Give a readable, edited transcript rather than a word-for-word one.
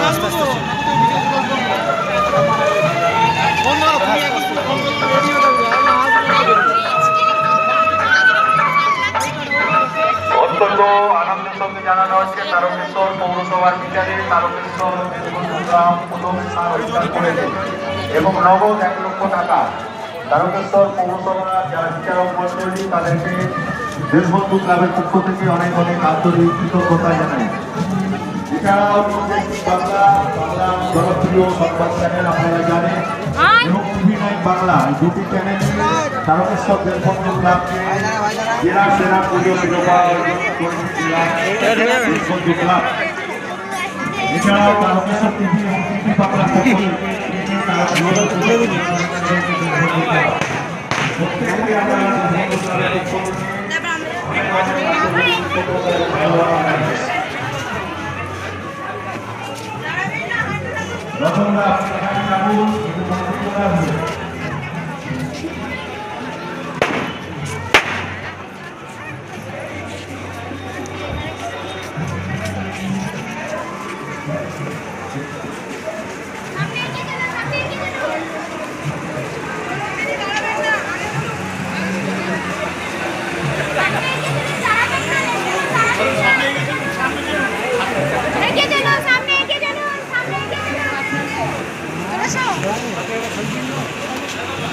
আস্তে আস্তে অত্যন্ত আনন্দের সঙ্গে জানানো হচ্ছে তারকেশ্বর পৌরসভার বিচারে তারকেশ্বর গ্রাম প্রথম স্থান অধিকার করেছে এবং নগদ 1 লক্ষ টাকা তারকেশ্বর পৌরসভা যারা বিচারক মন্ডলী তাদেরকে দেশবন্ধু ক্লাবের পক্ষ থেকে অনেক অনেক আন্তরিক কৃতজ্ঞতা জানাই। এছাড়াও বাংলা বাংলা জনপ্রিয় সংবাদ চ্যানেল আপনারা জানেন এবং টিভি9 বাংলা এই দুটি চ্যানেল তারকেশ্বর দেশবন্ধু ক্লাবকে জেলা সেরা পুজো দেশবন্ধু ক্লাব। এছাড়াও তারকেশ্বর টিভি এবং টিভি বাংলা সামনে